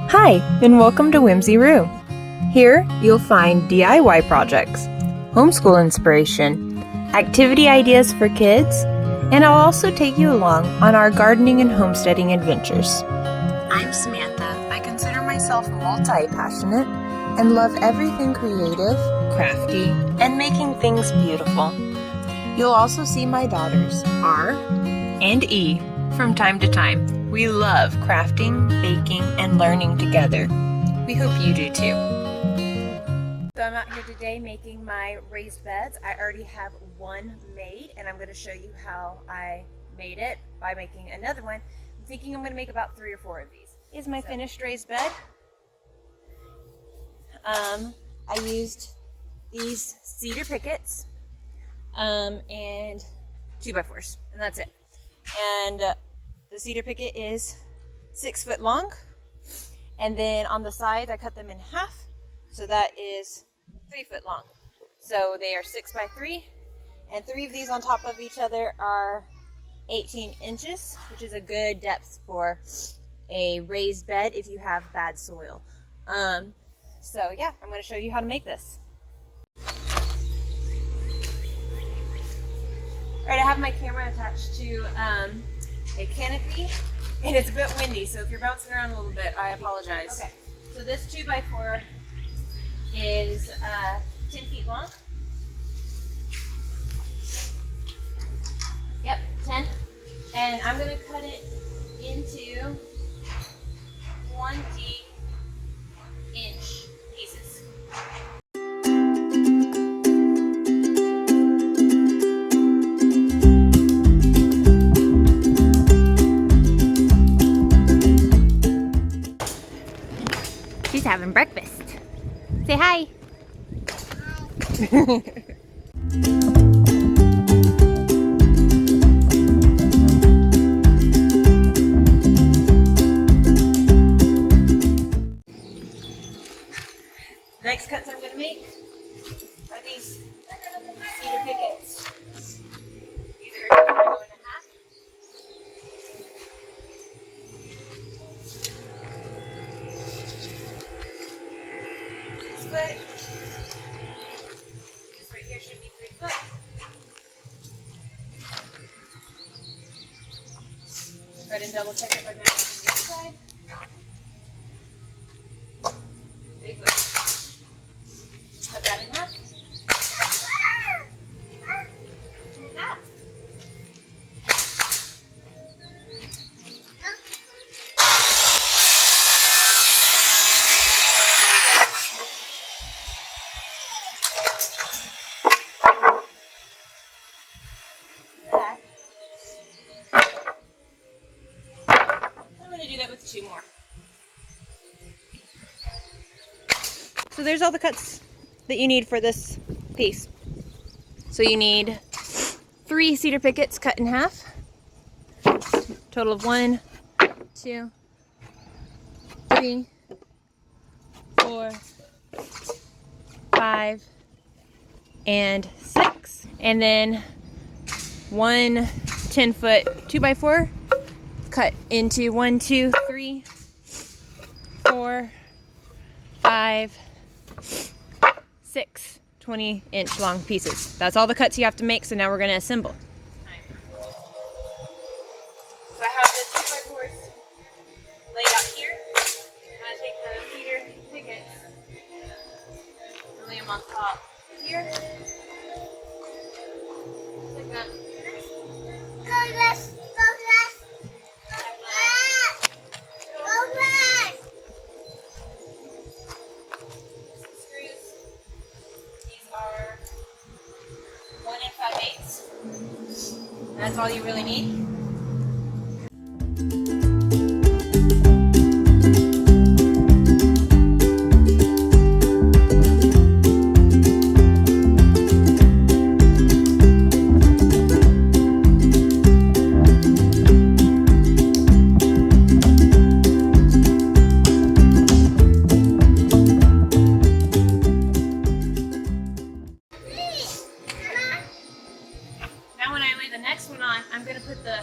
Hi, and welcome to Whimsy Roo. Here, you'll find DIY projects, homeschool inspiration, activity ideas for kids, and I'll also take you along on our gardening and homesteading adventures. I'm Samantha. I consider myself multi-passionate and love everything creative, crafty, and making things beautiful. You'll also see my daughters, R and E, from time to time. We love crafting, baking, and learning together. We hope you do too. So I'm out here today making my raised beds. I already have one made, and I'm going to show you how I made it by making another one. I'm thinking I'm going to make about 3 or 4 of these. Here's my finished raised bed. I used these cedar pickets and 2x4s, and that's it. And the cedar picket is 6 foot long, and then on the side I cut them in half, so that is 3 foot long. So they are 6x3, and 3 of these on top of each other are 18 inches, which is a good depth for a raised bed if you have bad soil. So yeah, I'm going to show you how to make this. Alright, I have my camera attached to a canopy, and it's a bit windy, so if you're bouncing around a little bit, I apologize. Okay, so this 2x4 is 10 feet long. Yep, 10. And I'm going to cut it into 20-inch pieces. She's having breakfast. Say hi. Hi. Next cuts I'm going to make are these cedar pickets. These are going to go in half. This foot. This right here should be 3 foot. Go ahead and double check it by matching the other side. Big foot. Cut that in half. Ah. I'm going to do that with 2 more. So there's all the cuts that you need for this piece. So you need 3 cedar pickets cut in half. Total of 1, 2, 3, 4, 5, and 6. And then 1 10-foot 2x4 cut into 1, 2, 3, 4, 5, 6 20-inch long pieces. That's all the cuts you have to make, so now we're going to assemble. So I have the 2x4s laid out here. I'm going to take the cedar pickets and lay them on top here. Like that. That's all you really need. Now when I lay the next one on, I'm going to put the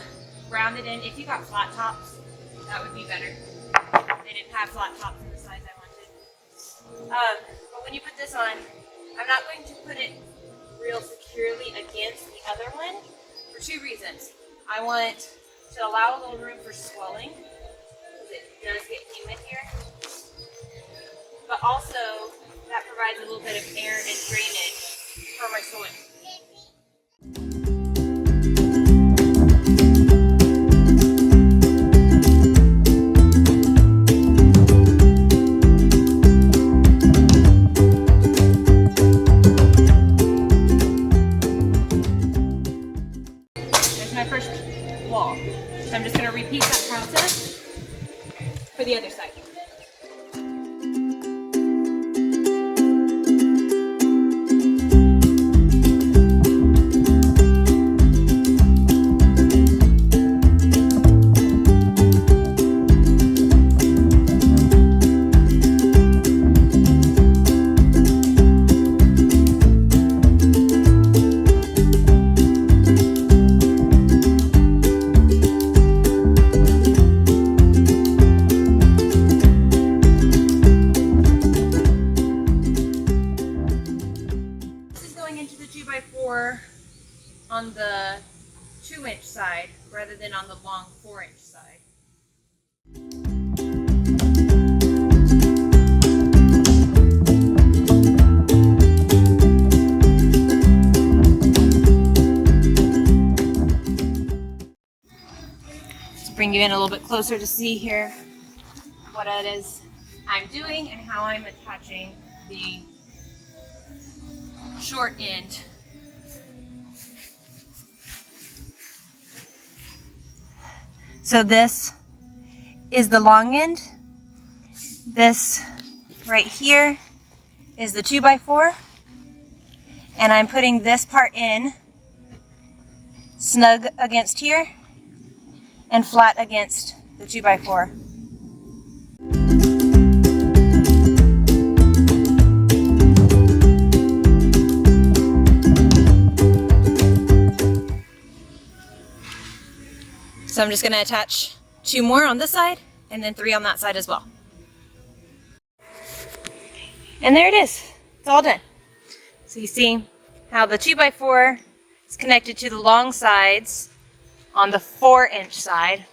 have flat tops in the size I wanted. But when you put this on, I'm not going to put it real securely against the other one for two reasons. I want to allow a little room for swelling, because it does get humid here. But also, that provides a little bit of air and drainage for my soil. There's my first wall. So I'm just going to repeat that process for the other side. Into the 2x4 on the 2-inch side rather than on the long 4-inch side. Let's bring you in a little bit closer to see here what it is I'm doing and how I'm attaching the short end. So this is the long end. This right here is the 2x4. And I'm putting this part in snug against here and flat against the 2x4. So I'm just going to attach 2 more on this side and then 3 on that side as well. And there it is. It's all done. So you see how the 2x4 is connected to the long sides on the 4-inch side,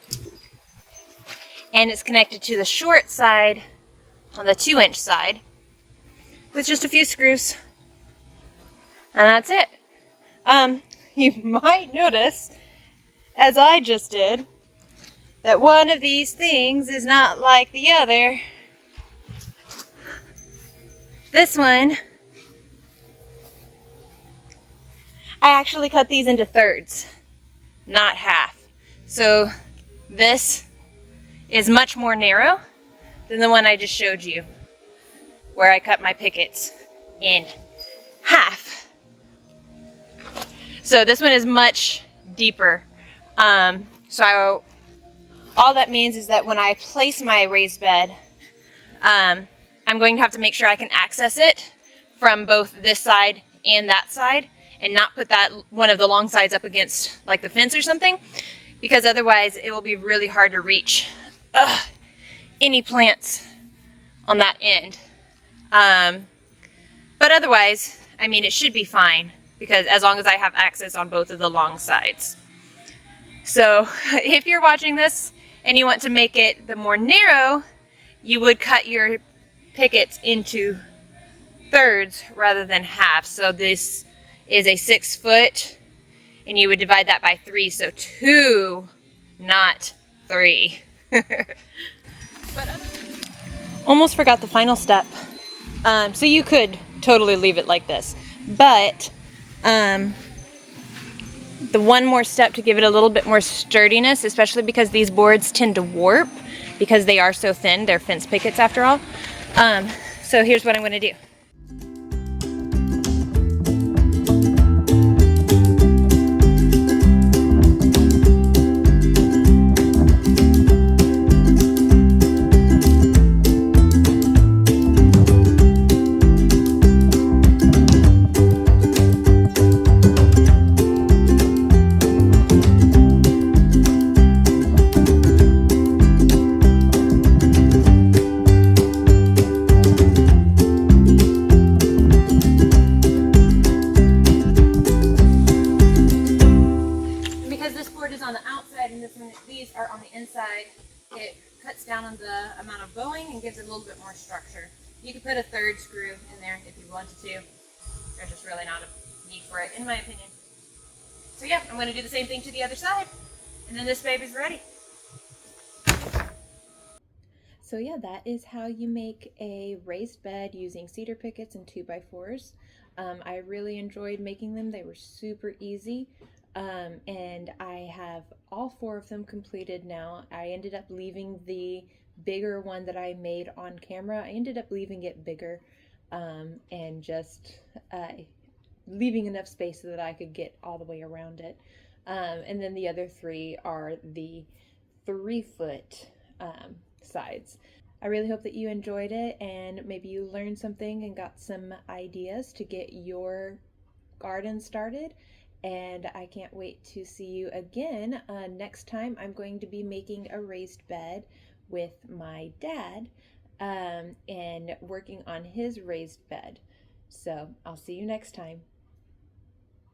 and it's connected to the short side on the 2-inch side with just a few screws. And that's it. You might notice, as I just did, that one of these things is not like the other. This one, I actually cut these into thirds, not half. So this is much more narrow than the one I just showed you, where I cut my pickets in half. So this one is much deeper. So all that means is that when I place my raised bed, I'm going to have to make sure I can access it from both this side and that side, and not put that one of the long sides up against like the fence or something, because otherwise it will be really hard to reach any plants on that end. But otherwise, I mean, it should be fine, because as long as I have access on both of the long sides. So if you're watching this and you want to make it the more narrow, you would cut your pickets into thirds rather than half. So this is a 6 foot, and you would divide that by 3, so 2, not 3. Almost forgot the final step. So you could totally leave it like this, but the one more step to give it a little bit more sturdiness, especially because these boards tend to warp because they are so thin. They're fence pickets after all. So here's what I'm going to do. amount of bowing and gives it a little bit more structure. You could put a third screw in there if you wanted to. There's just really not a need for it, in my opinion. So yeah, I'm going to do the same thing to the other side, and then this baby's ready. So yeah, that is how you make a raised bed using cedar pickets and 2x4s. I really enjoyed making them. They were super easy. And I have all 4 of them completed now. I ended up leaving the bigger one that I made on camera. I ended up leaving it bigger and just leaving enough space so that I could get all the way around it. And then the other 3 are the 3-foot sides. I really hope that you enjoyed it and maybe you learned something and got some ideas to get your garden started. And I can't wait to see you again. Next time I'm going to be making a raised bed with my dad and working on his raised bed. So I'll see you next time.